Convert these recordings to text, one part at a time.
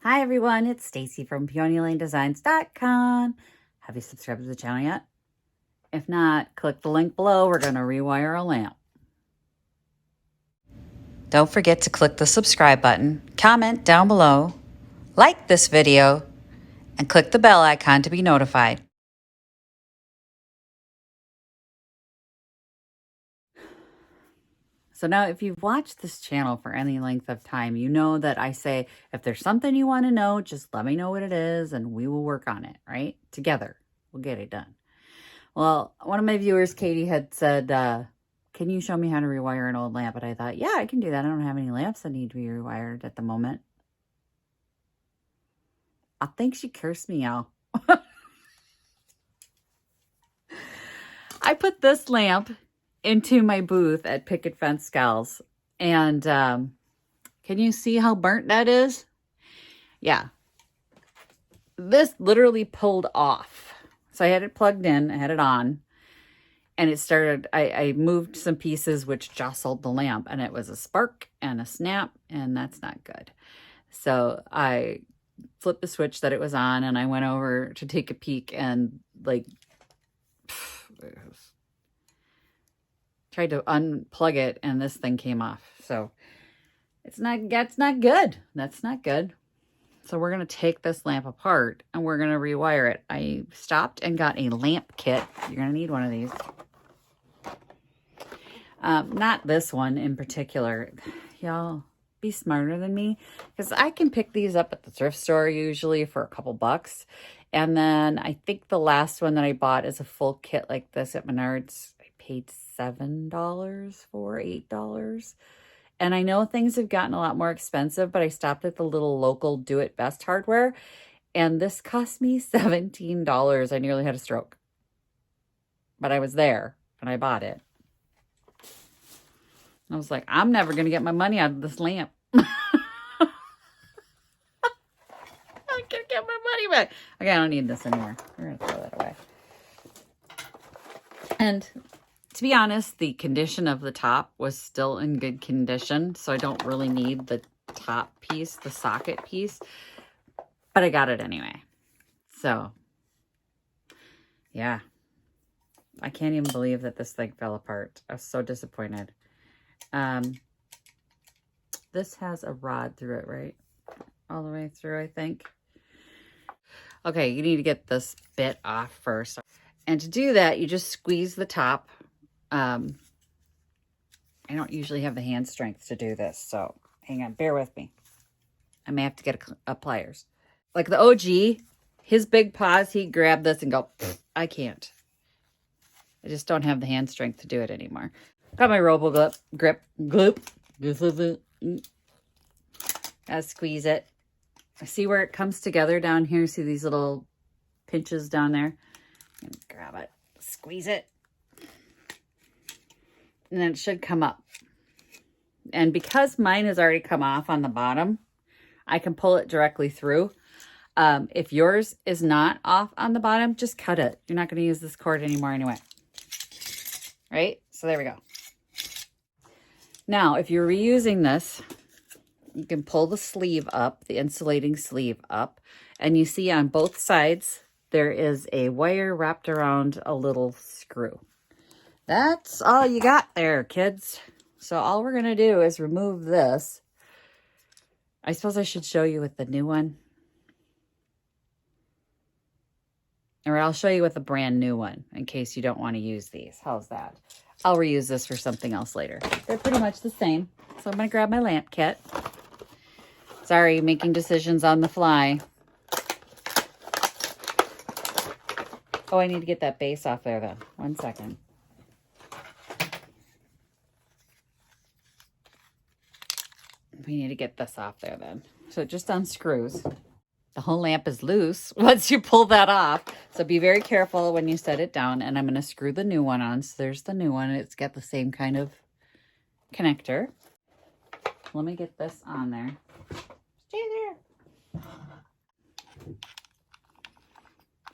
Hi everyone, it's Stacy from PeonyLaneDesigns.com. Have you subscribed to the channel yet? If not, click the link below. We're going to rewire a lamp. Don't forget to click the subscribe button, comment down below, like this video, and click the bell icon to be notified. So now if you've watched this channel for any length of time, you know that I say, if there's something you want to know, just let me know what it is and we will work on it, right? Together, we'll get it done. Well, one of my viewers, Katie, had said, can you show me how to rewire an old lamp? And I thought, yeah, I can do that. I don't have any lamps that need to be rewired at the moment. I think she cursed me out. I put this lamp into my booth at Picket Fence Gals. And can you see how burnt that is? Yeah. This literally pulled off. So I had it plugged in, I had it on. And it started, I moved some pieces which jostled the lamp, and it was a spark and a snap, and that's not good. So I flipped the switch that it was on, and I went over to take a peek, and like, tried to unplug it, and this thing came off. So that's not good. That's not good. So we're going to take this lamp apart, and we're going to rewire it. I stopped and got a lamp kit. You're going to need one of these. Not this one in particular. Y'all be smarter than me, because I can pick these up at the thrift store usually for a couple bucks. And then I think the last one that I bought is a full kit like this at Menards. I paid $7 for $8. And I know things have gotten a lot more expensive, but I stopped at the little local Do It Best hardware, and this cost me $17. I nearly had a stroke. But I was there and I bought it. I was like, I'm never going to get my money out of this lamp. I can't get my money back. Okay, I don't need this anymore. We're going to throw that away. And to be honest, the condition of the top was still in good condition, so I don't really need the top piece, the socket piece, but I got it anyway. So, yeah. I can't even believe that this thing fell apart. I was so disappointed. This has a rod through it, right? All the way through, I think. Okay, you need to get this bit off first. And to do that, you just squeeze the top. I don't usually have the hand strength to do this, so hang on, bear with me. I may have to get a pliers. Like the OG, his big paws, he'd grab this and go, I can't. I just don't have the hand strength to do it anymore. Got my robo grip. Gotta squeeze it. I see where it comes together down here. See these little pinches down there? Grab it, squeeze it, and then it should come up. And because mine has already come off on the bottom, I can pull it directly through. If yours is not off on the bottom, just cut it. You're not going to use this cord anymore anyway. Right? So there we go. Now, if you're reusing this, you can pull the sleeve up, the insulating sleeve up, and you see on both sides, there is a wire wrapped around a little screw. That's all you got there, kids. So all we're going to do is remove this. I suppose I should show you with the new one. Or I'll show you with a brand new one in case you don't want to use these. How's that? I'll reuse this for something else later. They're pretty much the same. So I'm going to grab my lamp kit. Sorry, making decisions on the fly. Oh, I need to get that base off there then. 1 second. We need to get this off there then. So it just unscrews. The whole lamp is loose once you pull that off. So be very careful when you set it down. And I'm going to screw the new one on. So there's the new one. It's got the same kind of connector. Let me get this on there. Stay there.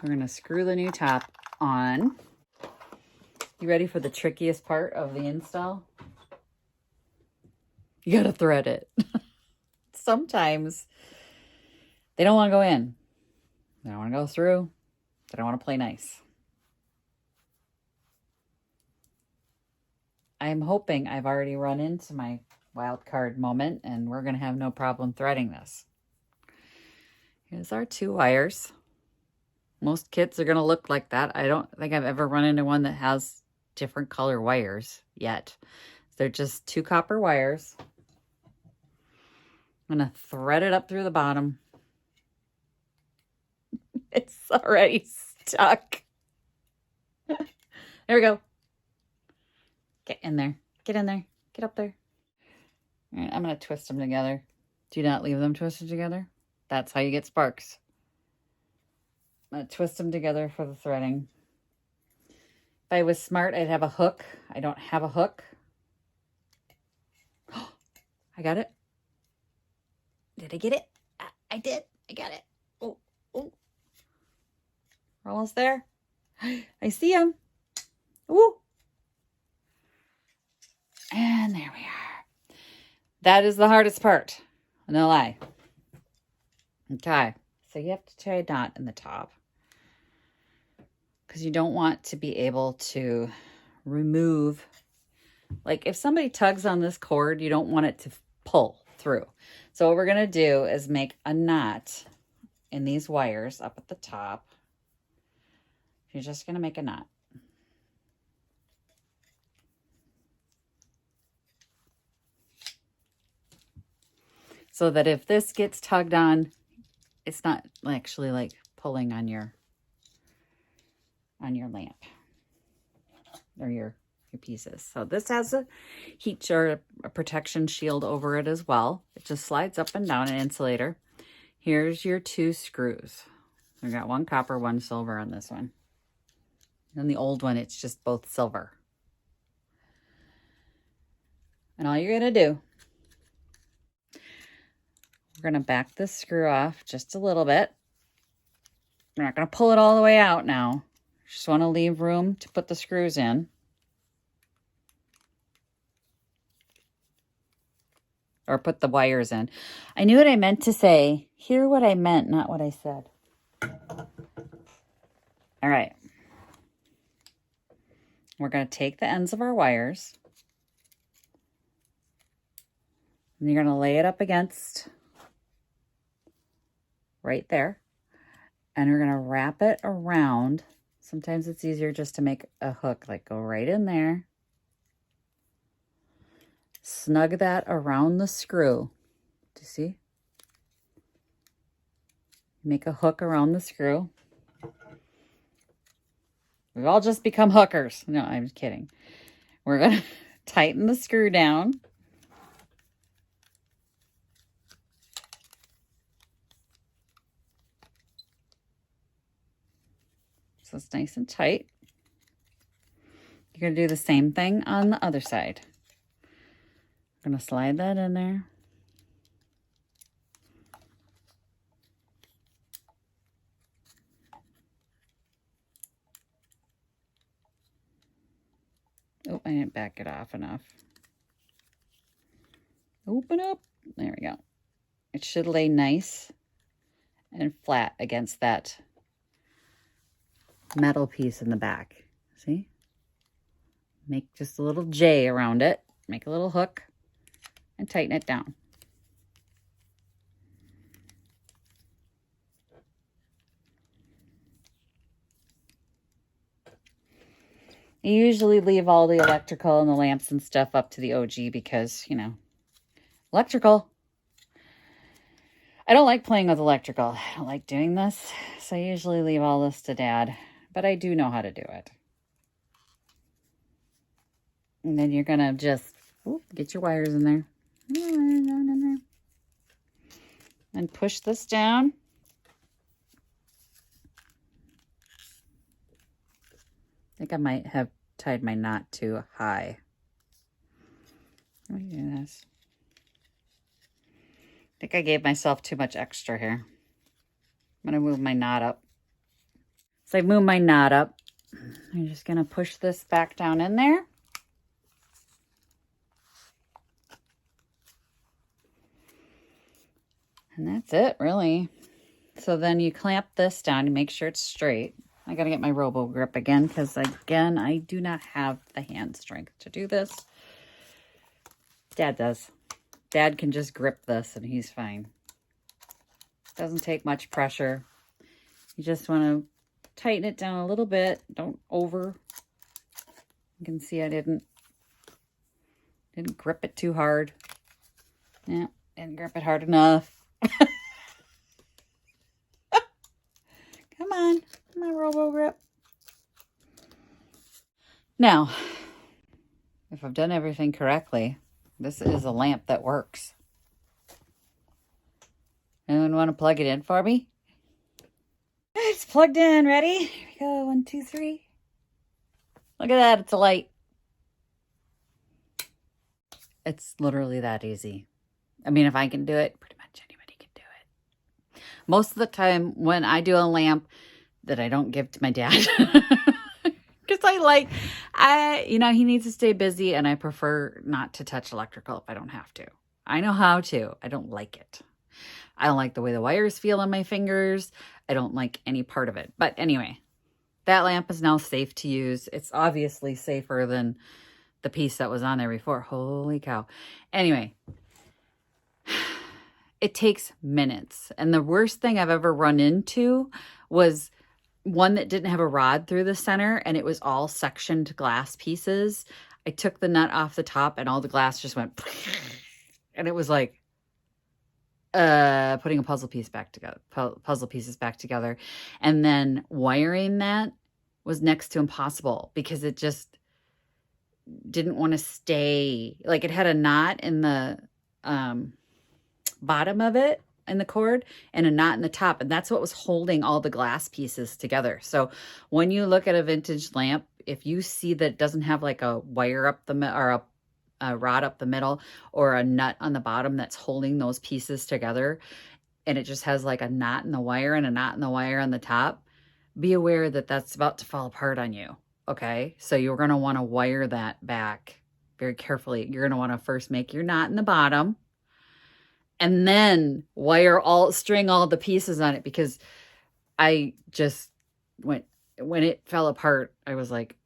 We're going to screw the new top on. You ready for the trickiest part of the install? You got to thread it. Sometimes They don't want to go in. They don't want to go through. They don't want to play nice. I'm hoping I've already run into my wild card moment and we're going to have no problem threading this. Here's our 2 wires. Most kits are going to look like that. I don't think I've ever run into one that has different color wires yet. They're just 2 copper wires. I'm going to thread it up through the bottom. It's already stuck. There we go. Get in there. Get in there. Get up there. All right, I'm going to twist them together. Do not leave them twisted together. That's how you get sparks. I'm going to twist them together for the threading. If I was smart, I'd have a hook. I don't have a hook. I got it. Did I get it? I did. I got it. Oh, oh. We're almost there. I see him. Woo. And there we are. That is the hardest part. No lie. Okay. So you have to tie a knot in the top, because you don't want to be able to remove, like if somebody tugs on this cord, you don't want it to pull through. So what we're going to do is make a knot in these wires up at the top. You're just going to make a knot. So that if this gets tugged on, it's not actually like pulling on your lamp or your pieces. So this has a heat or a protection shield over it as well. It just slides up and down, an insulator. Here's your 2 screws. We got 1 copper, 1 silver on this one. And the old one, it's just both silver. And all you're going to do, we're going to back this screw off just a little bit. We're not going to pull it all the way out now. Just want to leave room to put the screws in. Or put the wires in. I knew what I meant to say. Hear what I meant, not what I said. All right. We're going to take the ends of our wires. And you're going to lay it up against right there. And we're going to wrap it around. Sometimes it's easier just to make a hook, like go right in there. Snug that around the screw. Do you see? Make a hook around the screw. We've all just become hookers. No, I'm kidding. We're going to tighten the screw down. So it's nice and tight. You're going to do the same thing on the other side. I'm going to slide that in there. Oh, I didn't back it off enough. Open up. There we go. It should lay nice and flat against that metal piece in the back. See? Make just a little J around it. Make a little hook and tighten it down. I usually leave all the electrical and the lamps and stuff up to the OG because, you know, electrical. I don't like playing with electrical. I don't like doing this. So I usually leave all this to Dad. But I do know how to do it. And then you're going to just get your wires in there. And push this down. I think I might have tied my knot too high. Let me do this. I think I gave myself too much extra here. I'm going to move my knot up. So I've moved my knot up. I'm just going to push this back down in there. And that's it, really. So then you clamp this down to make sure it's straight. I got to get my robo grip again because, again, I do not have the hand strength to do this. Dad does. Dad can just grip this and he's fine. Doesn't take much pressure. You just want to tighten it down a little bit. Don't over. You can see I didn't grip it too hard. Yeah, didn't grip it hard enough. Come on, my robo grip. Now, if I've done everything correctly, this is a lamp that works. Anyone want to plug it in for me? It's plugged in. Ready? Here we go. 1, 2, 3. Look at that. It's a light. It's literally that easy. I mean, if I can do it, pretty much anybody can do it. Most of the time when I do a lamp that I don't give to my dad, because he needs to stay busy and I prefer not to touch electrical if I don't have to. I know how to. I don't like it. I don't like the way the wires feel on my fingers. I don't like any part of it. But anyway, that lamp is now safe to use. It's obviously safer than the piece that was on there before. Holy cow. Anyway, it takes minutes. And the worst thing I've ever run into was one that didn't have a rod through the center and it was all sectioned glass pieces. I took the nut off the top and all the glass just went and it was like putting a puzzle pieces back together. And then wiring that was next to impossible because it just didn't want to stay. Like it had a knot in the bottom of it in the cord and a knot in the top, and that's what was holding all the glass pieces together. So when you look at a vintage lamp, if you see that it doesn't have like a wire up the or a rod up the middle or a nut on the bottom that's holding those pieces together, and it just has like a knot in the wire and a knot in the wire on the top, be aware that that's about to fall apart on you. Okay, so you're going to want to wire that back very carefully. You're going to want to first make your knot in the bottom and then string all the pieces on it, because I just when it fell apart, I was like,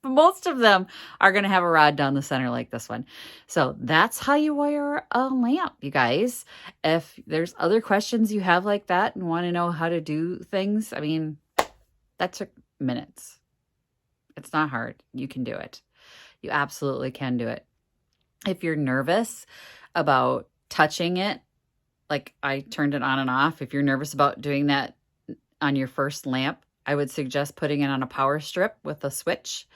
most of them are going to have a rod down the center like this one. So that's how you wire a lamp, you guys. If there's other questions you have like that and want to know how to do things, I mean, that took minutes. It's not hard. You can do it. You absolutely can do it. If you're nervous about touching it, like I turned it on and off, if you're nervous about doing that on your first lamp, I would suggest putting it on a power strip with a switch.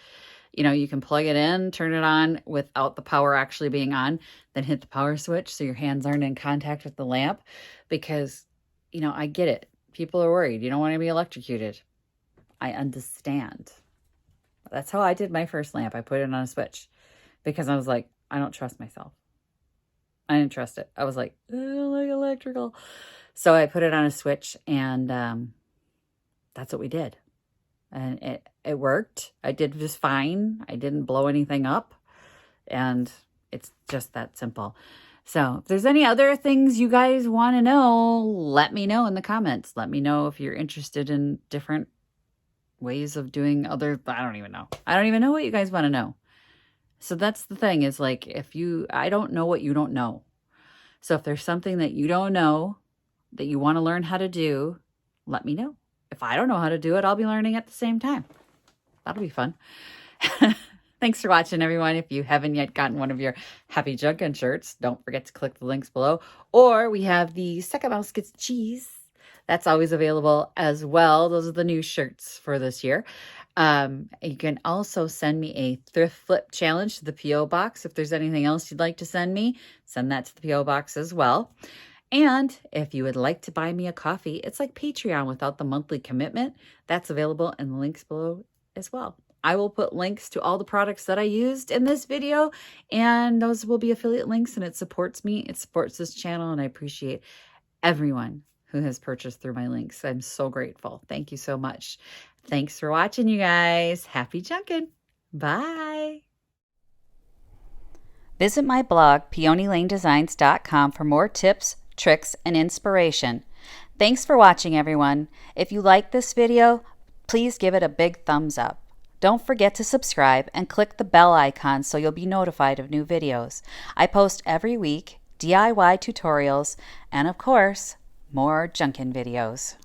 You know, you can plug it in, turn it on without the power actually being on, then hit the power switch so your hands aren't in contact with the lamp, because, you know, I get it. People are worried. You don't want to be electrocuted. I understand. That's how I did my first lamp. I put it on a switch because I was like, I don't trust myself. I didn't trust it. I was like, I don't like electrical. So I put it on a switch, and that's what we did. And it worked. I did just fine. I didn't blow anything up. And it's just that simple. So if there's any other things you guys want to know, let me know in the comments. Let me know if you're interested in different ways of doing other, I don't even know. I don't even know what you guys want to know. So that's the thing, is like, I don't know what you don't know. So if there's something that you don't know that you want to learn how to do, let me know. If I don't know how to do it, I'll be learning at the same time. That'll be fun. Thanks for watching, everyone. If you haven't yet gotten one of your Happy Junkin' shirts, don't forget to click the links below. Or we have the Second Mouse Gets Cheese. That's always available as well. Those are the new shirts for this year. You can also send me a Thrift Flip challenge to the P.O. Box. If there's anything else you'd like to send me, send that to the P.O. Box as well. And if you would like to buy me a coffee, it's like Patreon without the monthly commitment. That's available in the links below as well. I will put links to all the products that I used in this video, and those will be affiliate links, and it supports me. It supports this channel, and I appreciate everyone who has purchased through my links. I'm so grateful. Thank you so much. Thanks for watching, you guys. Happy junkin'. Bye. Visit my blog, peonylanedesigns.com, for more tips, tricks, and inspiration. Thanks for watching, everyone. If you like this video, please give it a big thumbs up. Don't forget to subscribe and click the bell icon so you'll be notified of new videos. I post every week DIY tutorials and, of course, more junkin' videos.